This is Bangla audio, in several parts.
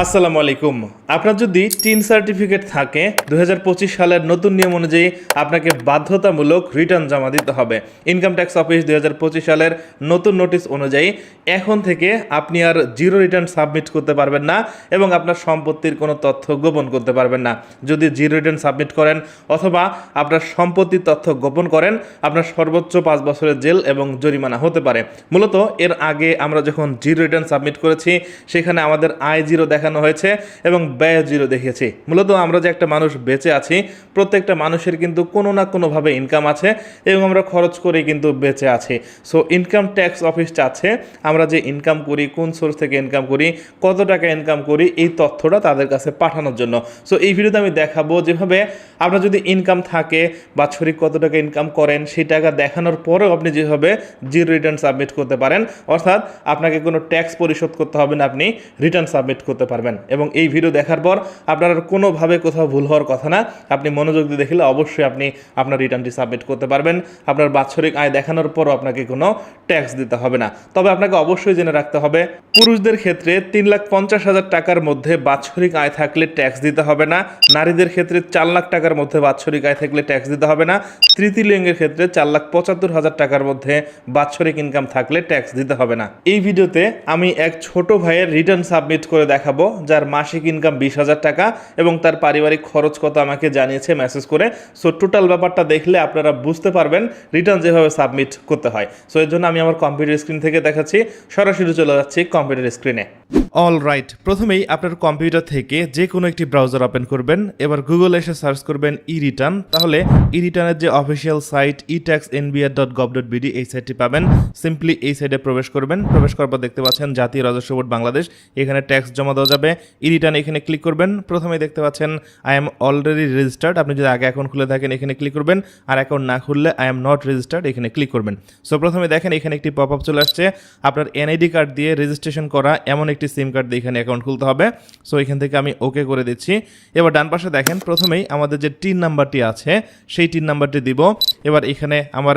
আসসালামু আলাইকুম। আপনার যদি টিন সার্টিফিকেট থাকে 2025 সালের নতুন নিয়ম অনুযায়ী আপনাকে বাধ্যতামূলক রিটার্ন জমা দিতে হবে। ইনকাম ট্যাক্স অফিস 2025 সালের নতুন নোটিশ অনুযায়ী এখন থেকে আপনি আর জিরো রিটার্ন সাবমিট করতে পারবেন না এবং আপনার সম্পত্তির কোনো তথ্য গোপন করতে পারবেন না। যদি জিরো রিটার্ন সাবমিট করেন অথবা আপনার সম্পত্তির তথ্য গোপন করেন, আপনার সর্বোচ্চ 5 বছরের জেল এবং জরিমানা হতে পারে। মূলত এর আগে আমরা যখন জিরো রিটার্ন সাবমিট করেছি সেখানে আমাদের আয় জিরো দেখানো হয়েছে এবং ব্যয় জিরো দেখিয়েছি। মূলত আমরা যে একটা মানুষ বেঁচে আছি, প্রত্যেকটা মানুষের কিন্তু কোনো না কোনোভাবে ইনকাম আছে এবং আমরা খরচ করে কিন্তু বেঁচে আছি। সো ইনকাম ট্যাক্স অফিস চাচ্ছে আমরা যে ইনকাম করি, কোন সোর্স থেকে ইনকাম করি, কত টাকা ইনকাম করি, এই তথ্যটা তাদের কাছে পাঠানোর জন্য। সো এই ভিডিওতে আমি দেখাবো যেভাবে আপনার যদি ইনকাম থাকে, বাৎসরিক কত টাকা ইনকাম করেন, সেই টাকা দেখানোর পরেও আপনি যেভাবে জিরো রিটার্ন সাবমিট করতে পারেন, অর্থাৎ আপনাকে কোনো ট্যাক্স পরিশোধ করতে হবে না, আপনি রিটার্ন সাবমিট করতে পারবেন। এবং এই ভিডিও দেখার পর আপনার কোনোভাবে কোথাও ভুল হওয়ার কথা না, আপনি মনোযোগ দিয়ে দেখলে অবশ্যই আপনি আপনার রিটার্নটি সাবমিট করতে পারবেন। আপনার বাৎসরিক আয় দেখানোর পরও আপনাকে কোনো ট্যাক্স দিতে হবে না। তবে আপনাকে অবশ্যই জেনে রাখতে হবে, পুরুষদের ক্ষেত্রে 3,50,000 টাকার মধ্যে বাৎসরিক আয় থাকলে ট্যাক্স দিতে হবে না। নারীদের ক্ষেত্রে 4 লাখ টাকার মধ্যে বাৎসরিক আয় থাকলে ট্যাক্স দিতে হবে না। তৃতীয় লিঙ্গের ক্ষেত্রে 4,75,000 টাকার মধ্যে বাৎসরিক ইনকাম থাকলে ট্যাক্স দিতে হবে না। এই ভিডিওতে আমি এক ছোট ভাইয়ের রিটার্ন সাবমিট করে দেখাবো, যার মাসিক ইনকাম 20,000 টাকা এবং তার পারিবারিক খরচ কত আমাকে জানিয়েছে মেসেজ করে। সো টোটাল ব্যাপারটা দেখলে আপনারা বুঝতে পারবেন রিটার্ন যেভাবে সাবমিট করতে হয়। সো এর জন্য আমি আমার কম্পিউটার স্ক্রিন থেকে দেখাচ্ছি, সরাসরি চলে যাচ্ছি কম্পিউটার স্ক্রিনে। অল রাইট, প্রথমেই আপনার কম্পিউটার থেকে যে কোনো একটি ব্রাউজার ওপেন করবেন। এবার গুগলে এসে সার্চ করবেন ই রিটার্ন। তাহলে ই রিটার্নের যে অফিসিয়াল সাইট etaxnbr.gov.bd, এই সাইটটি পাবেন। সিম্পলি এই সাইটে প্রবেশ করবেন। প্রবেশ করার পর দেখতে পাচ্ছেন জাতীয় রাজস্ব বোর্ড বাংলাদেশ, এখানে ট্যাক্স জমা দেওয়া যাবে। ই রিটার্ন এখানে ক্লিক করবেন। প্রথমেই দেখতে পাচ্ছেন আই এম অলরেডি রেজিস্টার্ড, আপনি যদি আগে অ্যাকাউন্ট খুলে থাকেন এখানে ক্লিক করবেন, আর অ্যাকাউন্ট না খুললে আই এম নট রেজিস্টার্ড এখানে ক্লিক করবেন। সো প্রথমে দেখেন এখানে একটি পপ আপ চলে আসছে, আপনার এনআইডি কার্ড দিয়ে রেজিস্ট্রেশন করা এমন একটি সিম কার্ড দিয়ে এখানে অ্যাকাউন্ট খুলতে হবে। সো এখান থেকে আমি ওকে করে দিচ্ছি। এবার ডান পাশে দেখেন প্রথমেই আমাদের যে টিন নাম্বারটি আছে সেই টিন নাম্বারটি দিব। এবার এখানে আমার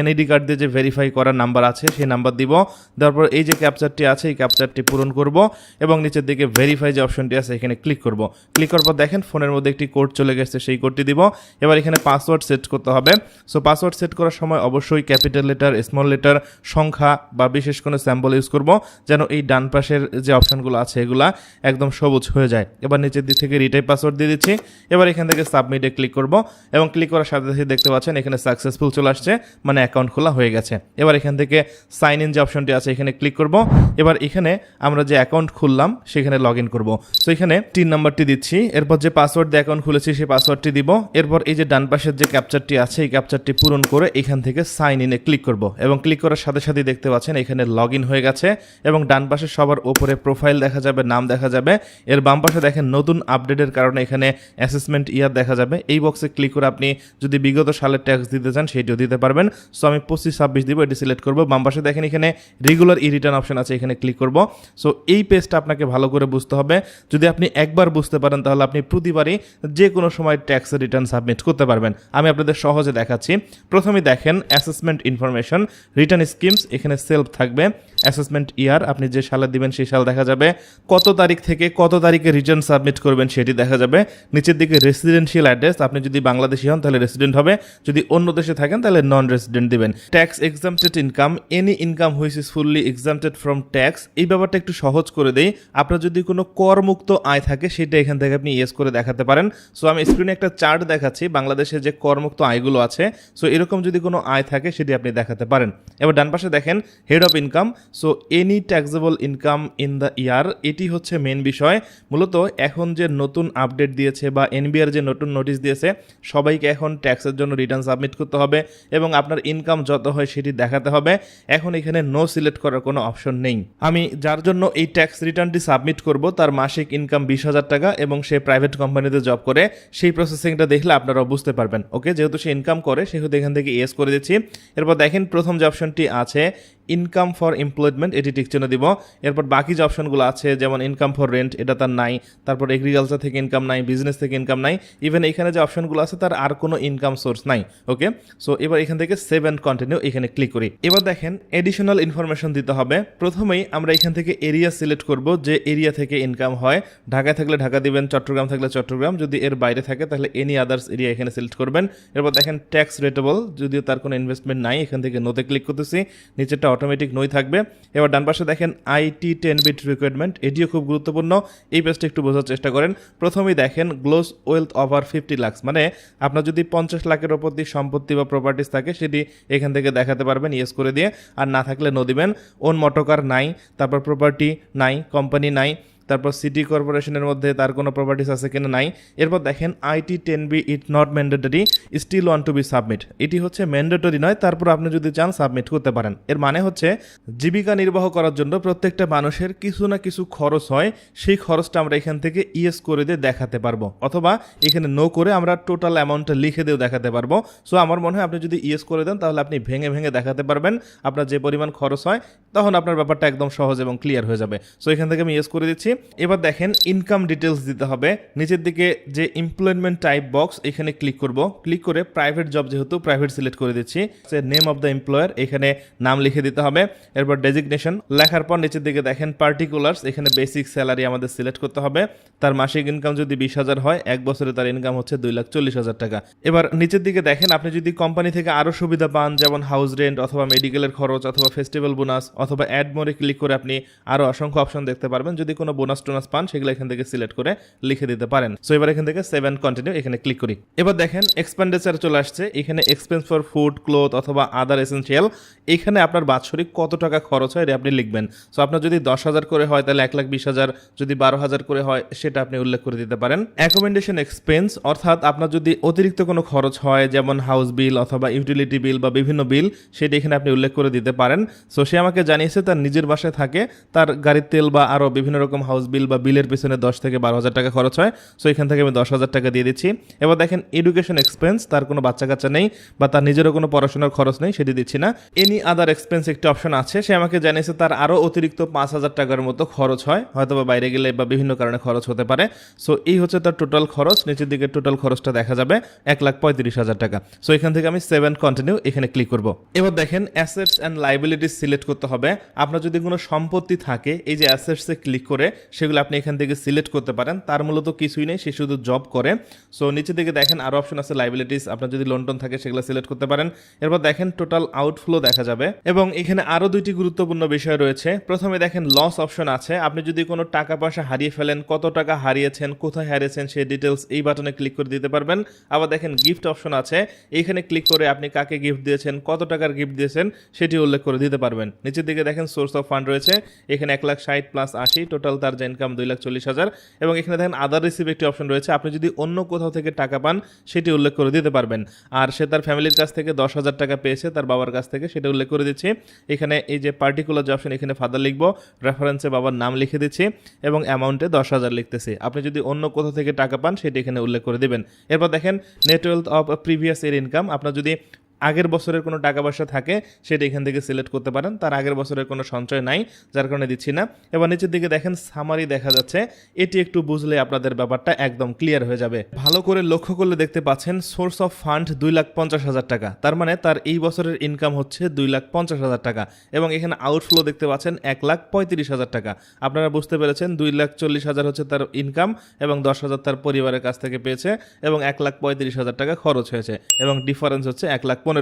এনআইডি কার্ড দিয়ে যে ভেরিফাই করার নাম্বার আছে সেই নাম্বার দিব। দেওয়ার পর এই যে ক্যাপচারটি আছে এই ক্যাপচারটি পূরণ করব এবং নিচের দিকে ভেরিফাই যে অপশনটি আছে এখানে ক্লিক করব। ক্লিক করার পর দেখেন ফোনের মধ্যে একটি কোড চলে গেছে, সেই কোডটি দিব। এবার এখানে পাসওয়ার্ড সেট করতে হবে। সো পাসওয়ার্ড সেট করার সময় অবশ্যই ক্যাপিটাল লেটার, স্মল লেটার, সংখ্যা বা বিশেষ কোনো স্যাম্পল ইউজ করব, যেন এই ডান পাশের যে অপশনগুলো আছে এগুলা একদম সবুজ হয়ে যায়। এবার নিচের দিক থেকে রিটাইপ পাসওয়ার্ড দিয়ে দিচ্ছি। এবার এখান থেকে সাবমিটে ক্লিক করব এবং ক্লিক করার সাথে সাথে দেখতে পাচ্ছেন এখানে সাকসেসফুল চলে আসছে, মানে অ্যাকাউন্ট খোলা হয়ে গেছে। এবার এখান থেকে সাইন ইন যে অপশনটি আছে এখানে ক্লিক করব। এবার এখানে আমরা যে অ্যাকাউন্ট খুললাম সেখানে লগ ইন করবো। তো এখানে টিন নাম্বারটি দিচ্ছি, এরপর যে পাসওয়ার্ড দিয়ে অ্যাকাউন্ট খুলেছি সেই পাসওয়ার্ডটি দিব। এরপর এই যে ডান পাশের যে ক্যাপচারটি আছে এই ক্যাপচারটি পূরণ করে এখান থেকে সাইন ইনে ক্লিক করব এবং ক্লিক করার সাথে সাথে দেখতে পাচ্ছেন এখানে লগ ইন হয়ে গেছে এবং ডান পাশে সবার উপরে প্রোফাইল দেখা যাবে, নাম দেখা যাবে। এর বাম পাশে দেখেন নতুন আপডেটের কারণে এখানে অ্যাসেসমেন্ট ইয়ার দেখা যাবে। এই বক্সে ক্লিক করে আপনি যদি বিগত সালের ট্যাক্স দিতে চান সেটিও দিতে পারবেন। সো আমি 25-26 দিব, এটি সিলেক্ট করব। বাম পাশে দেখেন এখানে রেগুলার ই রিটার্ন অপশন আছে, এখানে ক্লিক করব। সো এই পেজটা আপনাকে ভালো করে বুঝতে হবে। যদি আপনি একবার বুঝতে পারেন তাহলে আপনি প্রতিবারই যে কোনো সময় ট্যাক্সের রিটার্ন সাবমিট করতে পারবেন। আমি আপনাদের সহজে দেখাচ্ছি। প্রথমে দেখেন অ্যাসেসমেন্ট ইনফরমেশন, রিটার্ন স্কিমস, এখানে সেলফ থাকবে। অ্যাসেসমেন্ট ইয়ার, আপনি যে সালে দিবেন সেই সাল দেখা যাবে। কত তারিখ থেকে কত তারিখে রিটার্ন সাবমিট করবেন সেটি দেখা যাবে। নিচের দিকে রেসিডেন্সিয়াল অ্যাড্রেস, আপনি যদি বাংলাদেশি হন তাহলে রেসিডেন্ট হবে, যদি অন্য দেশে থাকেন তাহলে নন রেসিডেন্ট দিবেন। Tax এক্সাম্পটেড income, any income which is fully এক্সাম্পটেড from tax, এই ব্যাপারটা একটু সহজ করে দেই। আপনার যদি কোনো করমুক্ত আয় থাকে সেটা এখান থেকে আপনি ইয়েস করে দেখাতে পারেন। সো আমি স্ক্রিনে একটা চার্ট দেখাচ্ছি বাংলাদেশে যে করমুক্ত আয়গুলো আছে। সো এরকম যদি কোনো আয় থাকে সেটি আপনি দেখাতে পারেন। এবার ডান পাশে দেখেন head of income. So any taxable income in the year, এটি হচ্ছে মেন বিষয়। মূলত এখন যে নতুন আপডেট দিয়েছে বা এনবিআর যে নতুন নোটিশ দিয়েছে, সবাইকে এখন ট্যাক্সের জন্য রিটার্ন সাবমিট করতে হবে এবং আপনার ইনকাম যত হয় সেটি দেখাতে হবে। এখন এখানে নো সিলেক্ট করার কোনো অপশন নেই। আমি যার জন্য এই ট্যাক্স রিটার্নটি সাবমিট করব তার মাসিক ইনকাম 20,000 টাকা এবং সে প্রাইভেট কোম্পানিতে জব করে, সেই প্রসেসিংটা দেখলে আপনারাও বুঝতে পারবেন। ওকে, যেহেতু সে ইনকাম করে সেহেতু এখান থেকে ইয়েস করে দিচ্ছি। এরপর দেখেন প্রথম যে অপশনটি আছে ইনকাম ফর এমপ্লয়মেন্ট এটি টিক চিহ্ন দিব। এরপর বাকি যে অপশনগুলো আছে যেমন ইনকাম ফর রেন্ট এটা তার নাই, তারপর এগ্রিকালচার থেকে ইনকাম নাই, বিজনেস থেকে ইনকাম নাই, ইভেন এখানে যে অপশনগুলো আছে তার আর কোনো ইনকাম সোর্স নাই। ওকে, সো এবার এখান থেকে সেভ অ্যান্ড কন্টিনিউ এখানে ক্লিক করি। এবার দেখেন এডিশনাল ইনফরমেশন দিতে হবে। প্রথমেই আমরা এখান থেকে এরিয়া সিলেক্ট করব, যে এরিয়া থেকে ইনকাম হয়। ঢাকায় থাকলে ঢাকা দিবেন, চট্টগ্রাম থাকলে চট্টগ্রাম, যদি এর বাইরে থাকে তাহলে এনি আদার্স এরিয়া এখানে সিলেক্ট করবেন। এরপর দেখেন ট্যাক্স রেটেবল, যদিও তার কোনো ইনভেস্টমেন্ট নাই, এখান থেকে নোতে ক্লিক করতেছি, নিচেরটা অটোমেটিক নই থাকবে। এবার ডান পাশে দেখেন IT 10 বিট রিকোয়ারমেন্ট, এটিও খুব গুরুত্বপূর্ণ। এই পেজটা একটু বোঝার চেষ্টা করেন। প্রথমেই দেখেন গ্লোস ওয়েলথ ওভার 50 লাখ, মানে আপনার যদি 50 লাখের ওপর দিয়ে সম্পত্তি বা প্রপার্টিস থাকে সেটি এখান থেকে দেখাতে পারবেন ইয়েস করে দিয়ে, আর না থাকলে নো দিবেন। ওন মোটরকার নাই, তারপর প্রপার্টি নাই, কোম্পানি নাই, তারপর সিটি কর্পোরেশনের মধ্যে তার কোনো প্রপার্টিস আছে কিনা নাই। এরপর দেখেন IT 10B it not mandatory still want to be submit, এটি হচ্ছে ম্যান্ডেটরি নয়, তারপর আপনি যদি চান সাবমিট করতে পারেন। এর মানে হচ্ছে জীবিকা নির্বাহ করার জন্য প্রত্যেকটা মানুষের কিছু না কিছু খরচ হয়, সেই খরচটা আমরা এখান থেকে ইয়েস করে দিয়ে দেখাতে পারবো, অথবা এখানে নো করে আমরা টোটাল অ্যামাউন্টটা লিখে দিয়েও দেখাতে পারবো। সো আমার মনে হয় আপনি যদি ইয়েস করে দেন তাহলে আপনি ভেঙে ভেঙে দেখাতে পারবেন আপনার যে পরিমাণ খরচ হয়, তখন আপনার ব্যাপারটা একদম সহজ এবং ক্লিয়ার হয়ে যাবে। সো এখান থেকে আমি ইয়েস করে দিচ্ছি। এবার দেখেন ইনকাম ডিটেলস দিতে হবে। নিচের দিকে যে এমপ্লয়মেন্ট টাইপ বক্স এখানে ক্লিক করব, ক্লিক করে প্রাইভেট জব যেহেতু প্রাইভেট সিলেক্ট করে দিচ্ছি, সে নেম অফ দ্য এমপ্লয়ার এখানে নাম লিখে দিতে হবে। এরপর ডেজিগনেশন লেখার পর নিচের দিকে দেখেন পার্টিকুলার্স, এখানে বেসিক স্যালারি আমাদের সিলেক্ট করতে হবে। তার মাসিক ইনকাম যদি 20,000 হয়, এক বছরে তার ইনকাম হচ্ছে 2,40,000 টাকা। এবার নিচের দিকে দেখেন আপনি যদি কোম্পানি থেকে আরো সুবিধা পান, যেমন হাউস রেন্ট অথবা মেডিকেলের খরচ অথবা ফেস্টিভ্যাল বোনাস অথবা অ্যাড মোরে ক্লিক করে আপনি আরো অসংখ্য অপশন দেখতে পারবেন। যদি কোনো বোনাস টোনাস পান সেগুলো এখান থেকে সিলেক্ট করে লিখে দিতে পারেন। সো এবার এখান থেকে সেভ অ্যান্ড কন্টিনিউ এখানে ক্লিক করি। এবার দেখেন এক্সপেন্ডিচার চলে আসছে, এখানে এক্সপেন্স ফর ফুড, ক্লোথ অথবা আদার এসেনশিয়াল, এখানে আপনার বাৎসরিক কত টাকা খরচ হয় এটা আপনি লিখবেন। সো আপনার যদি 10,000 করে হয় তাহলে 1,20,000, যদি 12,000 করে হয় সেটা আপনি উল্লেখ করে দিতে পারেন। অ্যাকোমোডেশন এক্সপেন্স, অর্থাৎ আপনার যদি অতিরিক্ত কোনো খরচ হয় যেমন হাউস বিল অথবা ইউটিলিটি বিল বা বিভিন্ন বিল, সেটা এখানে আপনি উল্লেখ করে দিতে পারেন। সো সে আমাকে জানিয়েছে তার নিজের বাসায় থাকে, তার গাড়ির তেল বা আরও বিভিন্ন রকম হাউস বিল বা বিলের পিছনে 10 থেকে 12,000 টাকা খরচ হয়। সো এখান থেকে আমি 10,000 টাকা দিয়ে দিচ্ছি। এবার দেখেন এডুকেশন এক্সপেন্স, তার কোনো বাচ্চা কাচ্চা নেই বা তার নিজেরও কোনো পড়াশোনার খরচ নেই, সেটি দিচ্ছি না। এনি আদার এক্সপেন্স একটি অপশন আছে, সে আমাকে জানিয়েছে তার আরও অতিরিক্ত 5,000 টাকার মতো খরচ হয়, হয়তো বা বাইরে গেলে বা বিভিন্ন কারণে খরচ হতে পারে। সো এই হচ্ছে তার টোটাল খরচ, নিচের দিকে টোটাল খরচটা দেখা যাবে 1,35,000 টাকা। সো এখান থেকে আমি সেভ অ্যান্ড কন্টিনিউ এখানে ক্লিক করব। এবার দেখেন অ্যাসেটস অ্যান্ড লাইবিলিটিস সিলেক্ট করতে হবে। আপনার যদি কোনো সম্পত্তি থাকে, এই যে অ্যাসেটসে ক্লিক করে সেগুলো আপনি এখান থেকে সিলেক্ট করতে পারেন। তার মূলত কিছুই নেই, সে শুধু জব করে। সো নিচের দিকে দেখেন আরও অপশন আছে লাইবিলিটিস, আপনার যদি লোন টোন থাকে সেগুলো সিলেক্ট করতে পারেন। এরপর দেখেন টোটাল আউটফ্লো দেখা যাবে, এবং এখানে আরও দুইটি গুরুত্বপূর্ণ বিষয় রয়েছে। প্রথমে দেখেন লস অপশন আছে, আপনি যদি কোনো টাকা পয়সা হারিয়ে ফেলেন, কত টাকা হারিয়েছেন, কোথায় হারিয়েছেন সেই ডিটেলস এই বাটনে ক্লিক করে দিতে পারবেন। আবার দেখেন গিফট অপশন আছে, এইখানে ক্লিক করে আপনি কাকে গিফট দিয়েছেন, কত টাকার গিফট দিয়েছেন সেটি উল্লেখ করে দিতে পারবেন। নিচের দিকে দেখেন সোর্স অফ ফান্ড রয়েছে, এখানে 1,60,000 প্লাস 80, টোটাল তার যে ইনকাম 2,40,000। এবং এখানে দেখেন আদার রিসিভ একটি অপশন রয়েছে, আপনি যদি অন্য কোথাও থেকে টাকা পান সেটি উল্লেখ করে দিতে পারবেন। আর সে তার ফ্যামিলির কাছ থেকে 10,000 টাকা পেয়েছে তার বাবার কাছ থেকে, সেটা উল্লেখ করে দিচ্ছি। এখানে এই যে পার্টিকুলার যে অপশন, এখানে ফাদার লিখবো, রেফারেন্সে বাবার নাম লিখে দিচ্ছি এবং অ্যামাউন্টে 10,000 লিখতেছি। আপনি যদি অন্য কোথাও থেকে টাকা পান সেটি এখানে উল্লেখ করে দিবেন। এরপর দেখেন net wealth of previous year income, আপনার যদি আগের বছরের কোনো টাকা পয়সা থাকে সেটা এখান থেকে সিলেক্ট করতে পারেন। তার আগের বছরের কোনো সঞ্চয় নাই, যার কারণে দিচ্ছি না। এবার নিচের দিকে দেখেন সামারি দেখা যাচ্ছে, এটি একটু বুঝলে আপনাদের ব্যাপারটা একদম ক্লিয়ার হয়ে যাবে। ভালো করে লক্ষ্য করলে দেখতে পাচ্ছেন সোর্স অফ ফান্ড 2,50,000 টাকা, তার মানে তার এই বছরের ইনকাম হচ্ছে 2,50,000 টাকা। এবং এখানে আউটফ্লো দেখতে পাচ্ছেন 1,35,000 টাকা। আপনারা বুঝতে পেরেছেন 2,40,000 হচ্ছে তার ইনকাম এবং 10,000 তার পরিবারের কাছ থেকে পেয়েছে এবং 1,35,000 টাকা খরচ হয়েছে, এবং ডিফারেন্স হচ্ছে 1,15,000।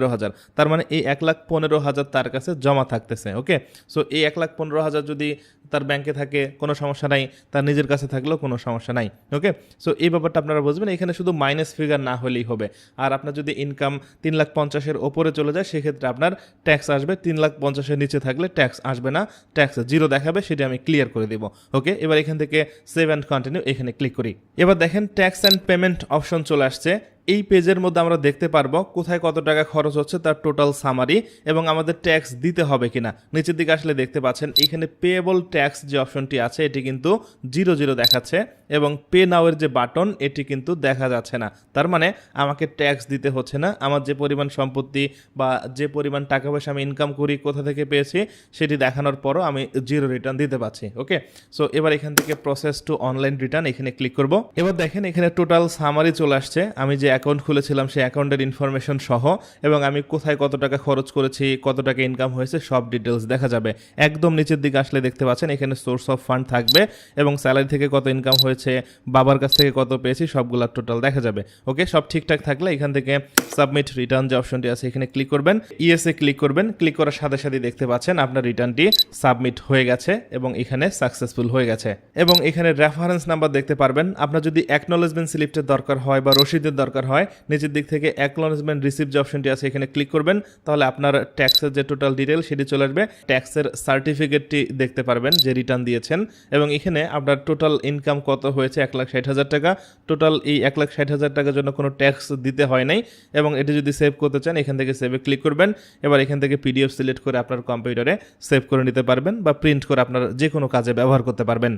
তার মানে এই 1,15,000 তার কাছে জমা থাকতেছে। ওকে, সো এই 1,15,000 যদি তার ব্যাংকে থাকে কোনো সমস্যা নাই, তার নিজের কাছে থাকলেও কোনো সমস্যা নাই। ওকে, সো এই ব্যাপারটা আপনারা বুঝবেন, এখানে শুধু মাইনাস ফিগার না হলেই হবে। আর আপনার যদি ইনকাম 3,50,000-এর ওপরে চলে যায় সেক্ষেত্রে আপনার ট্যাক্স আসবে, 3,50,000-এর নিচে থাকলে ট্যাক্স আসবে না, ট্যাক্স জিরো দেখাবে, সেটা আমি ক্লিয়ার করে দিব। ওকে, এবার এখান থেকে সেভ অ্যান্ড কন্টিনিউ এখানে ক্লিক করি। এবার দেখেন ট্যাক্স অ্যান্ড পেমেন্ট অপশন চলে আসছে, এই পেজের মধ্যে আমরা দেখতে পারবো কোথায় কত টাকা খরচ হচ্ছে তার টোটাল সামারি এবং আমাদের ট্যাক্স দিতে হবে কিনা। নিচের দিকে আসলে দেখতে পাচ্ছেন এখানে পেয়েবল ট্যাক্স যে অপশনটি আছে এটি কিন্তু 00 দেখাচ্ছে এবং পে নাওয়ের যে বাটন এটি কিন্তু দেখা যাচ্ছে না। তার মানে আমাকে ট্যাক্স দিতে হচ্ছে না। আমার যে পরিমাণ সম্পত্তি বা যে পরিমাণ টাকা পয়সা আমি ইনকাম করি কোথা থেকে পেয়েছি সেটি দেখানোর পরও আমি 0 রিটার্ন দিতে পারছি। ওকে, সো এবার এখান থেকে প্রসেস টু অনলাইন রিটার্ন এখানে ক্লিক করব। এবার দেখেন এখানে টোটাল সামারি চলে আসছে, আমি যে অ্যাকাউন্ট খুলেছিলাম সেই অ্যাকাউন্টের ইনফরমেশন সহ এবং আমি কোথায় কত টাকা খরচ করেছি, কত টাকা ইনকাম হয়েছে সব ডিটেলস দেখা যাবে। একদম নিচের দিকে আসলে দেখতে পাচ্ছেন এখানে সোর্স অফ ফান্ড থাকবে এবং স্যালারি থেকে কত ইনকাম হয়েছে, বাবার কাছ থেকে কত পেয়েছি সবগুলা টোটাল দেখা যাবে। ওকে, সব ঠিকঠাক থাকলে এখান থেকে সাবমিট রিটার্ন যে অপশনটি আছে এখানে ক্লিক করবেন, ইএসএ ক্লিক করবেন। ক্লিক করার সাথে সাথে দেখতে পাচ্ছেন আপনার রিটার্নটি সাবমিট হয়ে গেছে এবং এখানে সাকসেসফুল হয়ে গেছে। এবং এখানে রেফারেন্স নাম্বার দেখতে পারবেন। আপনার যদি অ্যাকনোলেজমেন্ট স্লিপটার দরকার হয় বা রসিদের দরকার হয়, নিচের দিক থেকে অ্যাকনোলেজমেন্ট রিসিপ্ট যে অপশনটি আছে এখানে ক্লিক করবেন, তাহলে আপনার ট্যাক্সের যে টোটাল ডিটেল সেটি চলে আসবে। ট্যাক্সের সার্টিফিকেটটি দেখতে পারবেন যে রিটার্ন দিয়েছেন এবং এখানে আপনার টোটাল ইনকাম কত হয়েছে 1,60,000 টাকা। টোটাল এই 1,60,000 টাকার জন্য কোনো ট্যাক্স দিতে হয় নাই এবং এটি যদি সেভ করতে চান এখান থেকে সেভে ক্লিক করবেন। এবার এখান থেকে পিডিএফ সিলেক্ট করে আপনার কম্পিউটারে সেভ করে নিতে পারবেন বা প্রিন্ট করে আপনার যে কোনো কাজে ব্যবহার করতে পারবেন।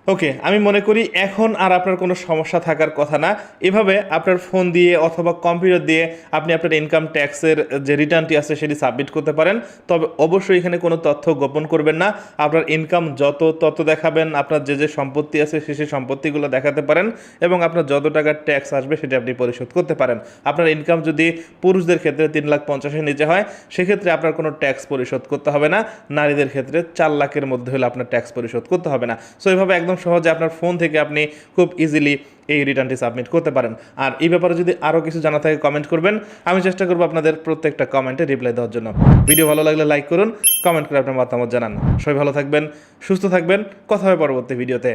ওকে, আমি মনে করি এখন আর আপনার কোনো সমস্যা থাকার কথা না। এভাবে আপনার ফোন দিয়ে অথবা কম্পিউটার দিয়ে আপনি আপনার ইনকাম ট্যাক্সের যে রিটার্নটি আছে সেটি সাবমিট করতে পারেন। তবে অবশ্যই এখানে কোনো তথ্য গোপন করবেন না। আপনার ইনকাম যত তত দেখাবেন, আপনার যে সম্পত্তি আছে সেই সম্পত্তিগুলো দেখাতে পারেন এবং আপনার যত টাকার ট্যাক্স আসবে সেটা আপনি পরিশোধ করতে পারেন। আপনার ইনকাম যদি পুরুষদের ক্ষেত্রে 3,50,000-এর নিচে হয় সেক্ষেত্রে আপনার কোনো ট্যাক্স পরিশোধ করতে হবে না। নারীদের ক্ষেত্রে 4 লাখের মধ্যে হলে আপনার ট্যাক্স পরিশোধ করতে হবে না। সো এইভাবে একদম সহজে আপনার ফোন থেকে আপনি খুব ইজিলি এই রিটার্নটি সাবমিট করতে পারেন। আর এই ব্যাপারে যদি আরও কিছু জানা থাকে কমেন্ট করবেন, আমি চেষ্টা করবো আপনাদের প্রত্যেকটা কমেন্টে রিপ্লাই দেওয়ার জন্য। ভিডিও ভালো লাগলে লাইক করুন, কমেন্ট করে আপনার মতামত জানান। সবাই ভালো থাকবেন, সুস্থ থাকবেন, কথা হবে পরবর্তী ভিডিওতে।